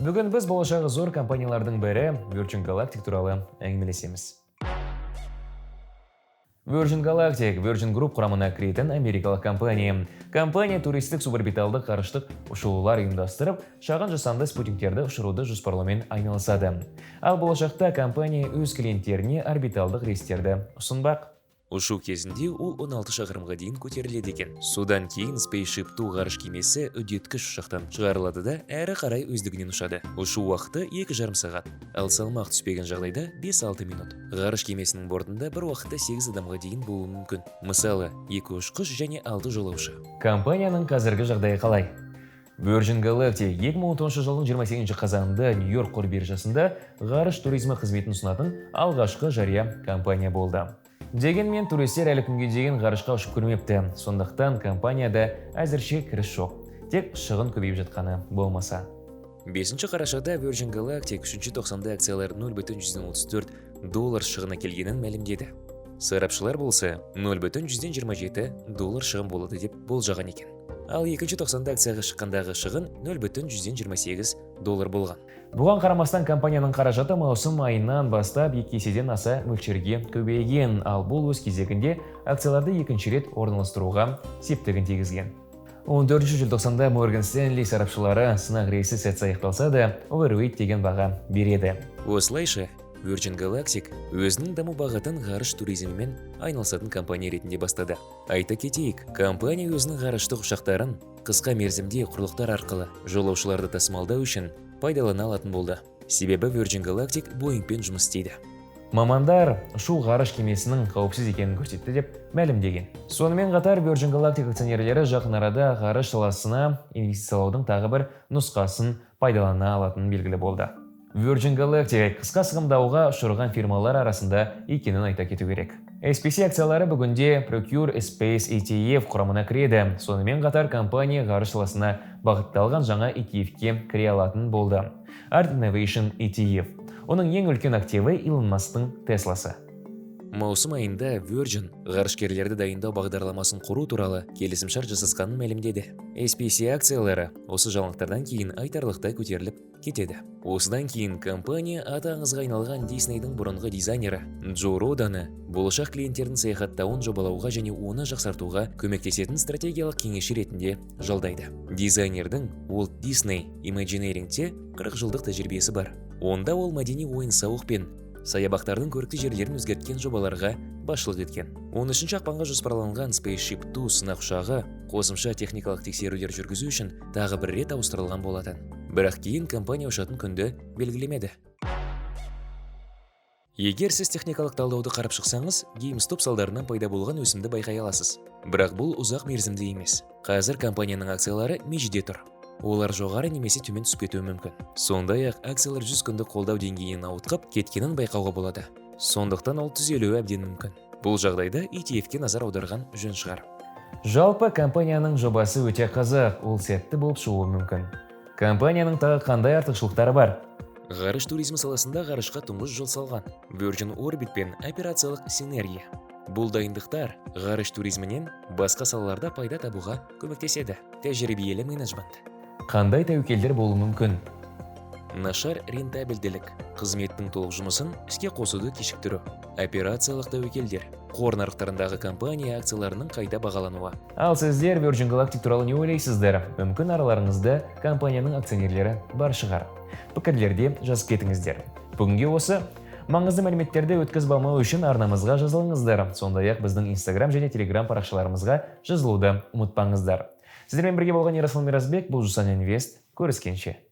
Бүгін біз болашағы зор компаниялардың бірі Virgin Galactic туралы әңгімелесеміз. Virgin Galactic Virgin Group құрамына кіретін америкалық компания. Компания туристік суборбиталдық ғарыштық ұшулар ұйымдастырып, шағын жасанды спутниктерді ұшыруды жоспарлаумен айналысады. Ал болашақта компания өз клиенттеріне орбиталдық рейстерді ұсынбақ. Ұшу кезінде ол 16 шақырымға дейін көтеріледі екен. Содан кейін Spaceship Two ғарыш кемесі үдеткіш ұшақтан шығарылады да әрі қарай өздігінен ұшады. Ұшу уақыты 2,5 сағат, ал салмақ түспеген жағдайда 5-6 минут. Ғарыш кемесінің бортында бір уақытта 8 адамға дейін болуы мүмкін. Мысалы, 2 ұшқыш және 6 жолаушы. Компанияның қазіргі жағдайы қалай? Virgin Galactic 2010 жылдың 28 қазанында Нью-Йорк қор биржасында ғарыш туризмі қызметін ұсынатын алғашқы жария компания болды. Дегенмен туристер әлі күнге дейін ғарышқа ұшып көрмепті. Сондықтан компанияда әзірше кіріс жоқ. Тек шығын көбейіп жатқаны болмаса. 5 қарашада Virgin Galactic 3 тоқсанда акциялар $0,34 шығына келгенін мәлімдеді. Сарапшылар болса $0,27 шығын болады деп болжаған екен. Ал 2 тоқсанда акцияға шыққандағы шығын $0,128 болған. Бұған қарамастан компанияның қаражаты маусым айынан бастап 2 еседен аса мөлшерге көбейген, ал бұл өз кезегінде акцияларды екінші рет орналастыруға септігін тигізген. 14 желтоқсанда Morgan Stanley сарапшылары сынақ рейсі сәтсіз аяқталса да overweight деген баға береді. Осылайша Virgin Galactic өзінің даму бағытын ғарыш туризмімен айналысатын компания ретінде бастады. Айта кетейік, компания өзінің ғарыштық ұшақтарын қысқа мерзімде құрлықтар арқылы жолаушыларды тасымалдау үшін пайдалана алатын болды. Себебі Virgin Galactic Boeingпен жұмыс істейді. Мамандар ұшу ғарыш кемесінің қауіпсіз екенін көрсетті деп мәлімдеген. Сонымен қатар Virgin Galactic акционерлері жақын арада ғарыш саласына инвестициялаудың тағы бір нұсқасын пайдалана алатынын белгілі болды. Virgin Galactic қысқа сығымдауға ұшырған фирмалар арасында екенін айта кету керек. SPC акциялары бүгінде Procure Space ETF құрамына кіреді. Сонымен қатар компания ғарыш саласына бағытталған жаңа ETF-ке кіре алатын болды. Art Innovation ETF. Оның ең үлкен активі Elon Musk'тың Тесласы. Маусым айында Virgin ғарышкерлерді дайындау бағдарламасын құру туралы келісімшарт жасасқанын мәлімдеді. SPC акциялары осы жаңалықтардан кейін айтарлықтай көтеріліп кетеді. Осыдан кейін компания аты аңызға айналған Disneyдің бұрынғы дизайнері Джо Роданы болашақ клиенттердің саяхаттауын жобалауға және оны жақсартуға көмектесетін стратегиялық кеңесші ретінде жалдайды. Дизайнердің Walt Disney Imagineering'те 40 жылдық тәжірибесі бар. Онда ол мәдени ойын-сауық пен саябақтардың көрікті жерлерін өзгерткен жобаларға басшылық еткен. 13 ақпанға жоспарланған Spaceship Two сынақ ұшағы қосымша техникалық тексерулер жүргізу үшін тағы бір рет ауыстырылған болатын. Бірақ кейін компания ұшатын күнді белгілемеді. Егер сіз техникалық талдауды қарап шықсаңыз, GameStop салдарынан пайда болған өсімді байқай аласыз. Бірақ бұл ұзақ мерзімді емес. Қазір компанияның акциялары межеде тұр. Олар жоғары немесе төмен түсіп кетуі мүмкін. Сондай-ақ акциялар 100 күндік қолдау деңгейінен ауытқып кеткенін байқауға болады. Сондықтан ол түзелуі әбден мүмкін. Бұл жағдайда ETF-ке назар аударған жөн шығар. Жалпы компанияның жобасы өте қызық, ол сәтті болып шығуы мүмкін. Компанияның тағы қандай артықшылықтары бар? Ғарыш туризмі саласында ғарышқа тұңғыш жол салған Virgin Orbit пен операциялық синергия. Бұл дайындықтар ғарыш туризмінен басқа салаларда пайда табуға көмектеседі. Тәжірибелі менеджмент. Қандай тәуекелдер болуы мүмкін? Нашар рентабельділік, қызметтің толық жұмысын іске қосуды кешіктіру, операциялық тәуекелдер, қор нарықтарындағы компания акцияларының қайта бағалануы. Ал сіздер Virgin Galactic туралы не ойлайсыздар? Мүмкін араларыңызда компанияның акционерлері бар шығар. Пікірлерде жазып кетіңіздер. Бүгінге осы. Маңызды мәліметтерді өткізіп алмау үшін арнамызға жазылыңыздар. Сондай-ақ біздің Instagram және Telegram парақшаларымызға жазылуды ұмытпаңыздар. Сіздермен бірге болған Ярослав Миразбек, бұл Жусан Инвест. Көріскенше.